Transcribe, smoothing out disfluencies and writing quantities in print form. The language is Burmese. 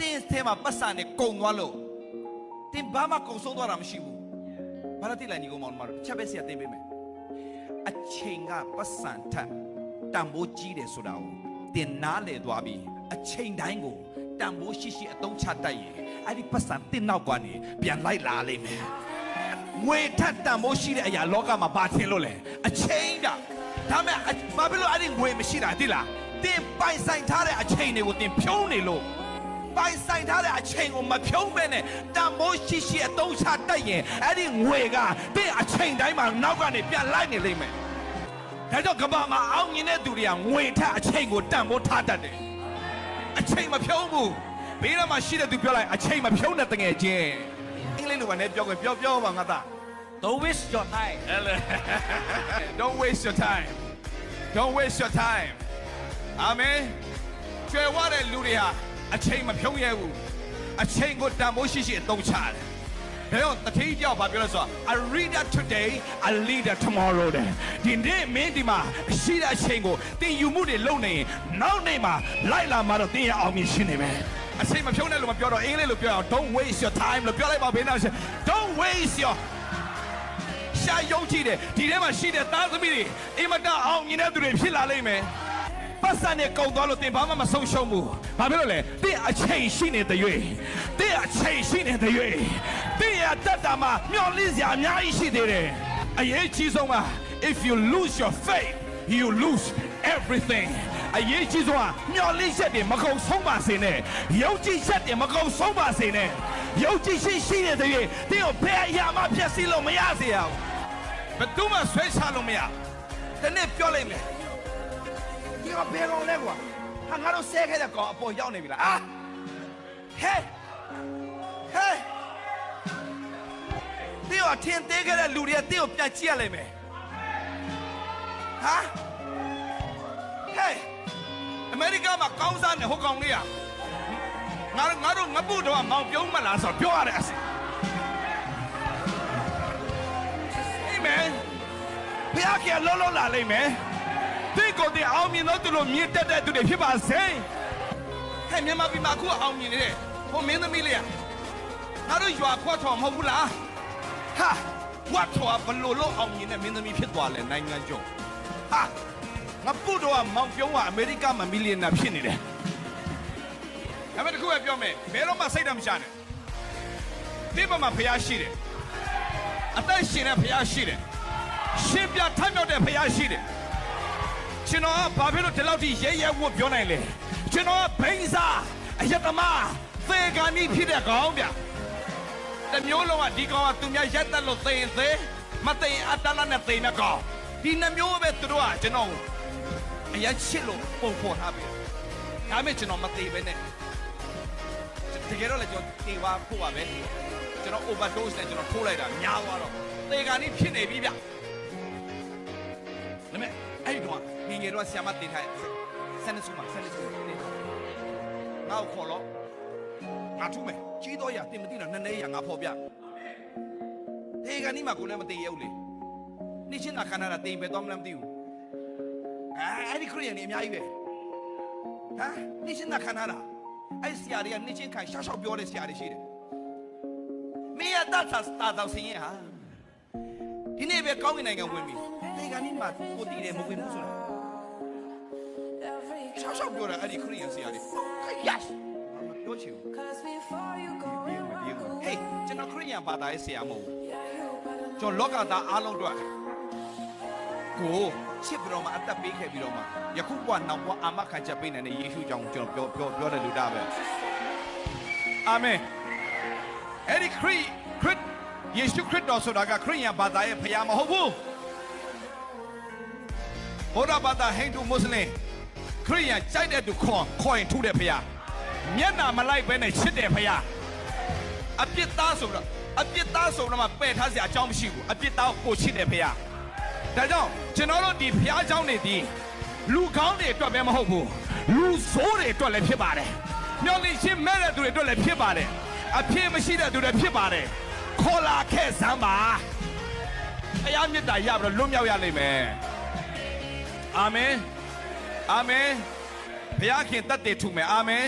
တင်းစဲမှာပတ်စံနဲ့ကုံသွားလို့တင်းဘာမှကုံဆုံးသွားတာမရှိဘူးဘာလို့တိလိုက်ညီကောင်မောင်တို့ချက်ပဲဆရာတင်းပေးမယ်အချိန်ကပတ်စံထက်တန်ဖိုးကြီးတယ်ဆိုတာကိုတင်နားလေသွားပြီးအချိန်တိုင်းကိုတန်ဖိုးရှိရှိအသုံးချတတ်ရင်အဲ့ဒီပတ်စံတင်နောက်ကနေပြန်လိုက်လာလိမ့်မယ်ငွေထက်တန်ဖိုးရှိတဲ့အရာလောကမှာဘာထင်လို့လဲအချိန်ဒါမဲ့ဘာဖြစ်လို့အဲ့ဒီငွေမရှိတာသိလားတင်ပိုင်ဆိုင်ထားတဲ့အချိန်တွေကိုတင်ဖြုံးနေလို့ပိုင်ဆိုင်ထားတဲ့အချိန်ကိုမဖြုံးပဲနဲ့တန်ဖိုးရှိရှိအသုံးချတတ်ရင်အဲ့ဒီငွေကတင်အချိန်တိုင်းမှာနောက်ကနေပြန်လိုက်နေလိမ့်မယ်ဒါကြောင့်ကမ္ဘာမှာအောင်မြင်တဲ့သူတွေကငွေထက်အချိန်ကိုတန်ဖိုးထားတတ်တယ်အချိန်မဖြုံးဘူးဘေးမှာရှိတဲ့သူပြောလိုက်အချိန်မဖြုံးတဲ့တငယ်ချင်းအင်္ဂလိပ်လိုပါနဲ့ပြောပါငါသား Don't waste your time. Don't waste your time. Don't waste your time. Amen. ကျွဲဝတဲ့လူတွေဟာအချိန်မဖြုံးရဘူးအချိန်ကိုတန်ဖိုးရှိရှိအသုံးချတယ်ဒါကြောင့်တတိယကြောက်ဘာပြောလဲဆိုတော့ I read that today I lead that tomorrow တဲ့ဒီနေ့မင်းဒီမှာရှိတဲ့အချိန်ကိုသင်ယူမှုတွေလုပ်နေရင်နောက်နေ့မှာလိုက်လာမှာတော့သင်ရအောင်မြင်ရှင်းနေမယ်အချိန်မဖြုံးတဲ့လူမပြောတော့အင်္ဂလိပ်လိုပြောအောင် Don't waste your time လို့ပြောလိုက်ပါဘေးနား Don't waste your ရှာယုံကြည်တယ်ဒီထဲမှာရှိတဲ့သားသမီးတွေအင်မတန်အောင်မြင်တဲ့သူတွေဖြစ်လာလိမ့်မယ်ပတ်စံနဲ့ကုန်သွားလို့တင်ဘာမှမဆုံးရှုံးဘူးဘာဖြစ်လို့လဲတင်အချိန်ရှိနေတဲ့၍တင်အချိန်ရှိနေတဲ့၍တင်ရတတ်တာမှာမျောလင့်စရာအများကြီးရှိသေးတယ်အရေးကြီးဆုံးက if you lose your faith you lose everything အရေးကြီးဆုံးကမျောလင့်ချက်တွေမကုန်ဆုံးပါစေနဲ့ယုံကြည်ချက်တွေမကုန်ဆုံးပါစေနဲ့ယုံကြည်ရှိနေတဲ့၍တင်ကိုဘယ်အရာမှဖျက်ဆီးလို့မရစေရဘူးဘယ်သူမှဆွဲချလို့မရတနေ့ပြောလိုက်မယ်ဒီကဘယ်ကောင်လဲကွာဟာငါတို့ဆဲခဲ့တဲ့ကောင်အပေါ်ရောက်နေပြီလားဟဲ့ဒီတော့ထင်သေးခဲ့တဲ့လူတွေကတင်းကိုပြန်ကြည့်ရလိမ့်မယ်ဟာဟဲ့အမေရိကမှာကောင်းစားနေဟိုကောင်လေးကငါတို့ငပုတော့မောင်ပြုံးမလားဆိုပြောရတယ်အစအာမင်ဘုရားကလုံးလာလိမ့်မယ်ဒီကိုတည်းအောင်မြင်တော့သူတို့မြင့်တက်တဲ့သူတွေဖြစ်ပါစေဟဲ့မြန်မာပြည်မှာအခုအောင်မြင်နေတယ်ဟိုမင်းသမီးလေးငါတို့ရွာခွတ်တော်မဟုတ်ဘူးလားဟာဝတ်တော်ဘလို့လို့အောင်မြင်တဲ့မင်းသမီးဖြစ်သွားလဲနိုင်ငံကျော်ဟာငါပုတော့မောင်ပြုံးကအမေရိကမှာမီလီယံနာဖြစ်နေတယ်ဒါပေမဲ့တခုပဲပြောမယ်ဘယ်တော့မှစိတ်ဓာတ်မချနဲ့ဒီမှာဖျားရှိတယ်အသက်ရှင်တဲ့ဖျားရှိတယ်ရှင်ပြထမ်းမြောက်တဲ့ဖျားရှိတယ်ကျွန်တော်ကဘာဖြစ်လို့ဒီလောက်ထိရဲဝတ်ပြောနိုင်လဲကျွန်တော်ကဘိန်းစားအယက်သမားသေကာနီးဖြစ်တဲ့ကောင်ဗျတမျိုးလုံးကဒီကောင်ကသူများရက်တက်လို့သေရင်သေမသေရင်အတန်းနဲ့သေမဲ့ကောင်ဒီနှမျိုးပဲသူတို့ကကျွန်တော်အရက်ချစ်လို့ပုံဖော်ထားပြီဒါပေမဲ့ကျွန်တော်မသေပဲနဲ့တကယ်တော့လည်းကျွန်တော်တေပါဖို့ပါပဲကျွန်တော် overdose နဲ့ကျွန်တော်ထိုးလိုက်တာညားသွားတော့သေကာနီးဖြစ်နေပြီဗျဒါပေမဲ့အဲ့ဒီတော့ငငယ်တော့ဆရာမတင်ထားဆန်နေစုငါ့ကိုခေါ်လို့ငါထူးမယ်ကြီးတော့ရတင်မသိတော့နည်းနည်းရငါဖော်ပြတေကနီးမှာကိုလည်းမတေရဘူးလေနေ့ချင်းသာခန္ဓာတာတေပဲတော့မလားမသိဘူးအဲ့ဒီခရီးရနေအများကြီးပဲဟာနေ့ချင်းသာခန္ဓာတာအဲ့ဆရာတွေကနေ့ချင်းခိုင်ရှောက်ပြောတဲ့ဆရာတွေရှိတယ်မင်းရတတ်တာတော့ဆင်းရဟာဒီနေ့ပဲကောင်းကင်နိုင်ငံဝင်ပြီတေကနီးမှာကိုတည်တယ်မဝင်ဘူးဆိုတာရှောက်ပြောတာအဲ့ဒီခရီးရဆရာတွေ yes ပြောချင်ဘူးဟေးကျွန်တော်ခရီးရဘာသာရေးဆရာမဟုတ်ဘူးကျွန်တော်လောကသားအားလုံးတို့ကိုချစ်ပြီးတော့မှအသက်ပေးခဲ့ပြီးတော့မှယခုကနောက်ဘဝအာမခံချက်ပေးနိုင်တဲ့ယေရှုကြောင့်ကျွန်တော်ပြောတဲ့လူတာပဲအာမင်အဲ့ဒီခရစ်ယေရှုခရစ်တော်ဆိုတာကခရစ်ယာန်ဘာသာရဲ့ဖခင်မဟုတ်ဘူးဘုရားဘာသာဟိန္ဒူမွတ်စလင်ခရစ်ယာန်ကြိုက်တဲ့သူခေါ်ရင်ထုတဲ့ဖခင်မျက်နာမလိုက်ဘဲနဲ့ချစ်တဲ့ဖခင်အပြစ်သားဆိုတော့မှပယ်ထားစရာအကြောင်းမရှိဘူးအပြစ်သားကိုချစ်တဲ့ဖခင်ဒါကြောင့်ကျွန်တော်တို့ဒီဖခင်เจ้าနေဒီလူကောင်းတွေအတွက်ပဲမဟုတ်ဘူးလူဆိုးတွေအတွက်လည်းဖြစ်ပါတယ်မျောလင့်ခြင်းမဲ့တဲ့သူတွေအတွက်လည်းဖြစ်ပါတယ်အဖြစ်မရှိတဲ့သူတွေဖြစ်ပါတယ်ခေါ်လာခဲ့စမ်းပါဖခင်မြတ်တာရပြီးတော့လွတ်မြောက်ရလိမ့်မယ်အာမင်ဘုရားခင်တတ်တယ်ထူမယ်အာမင်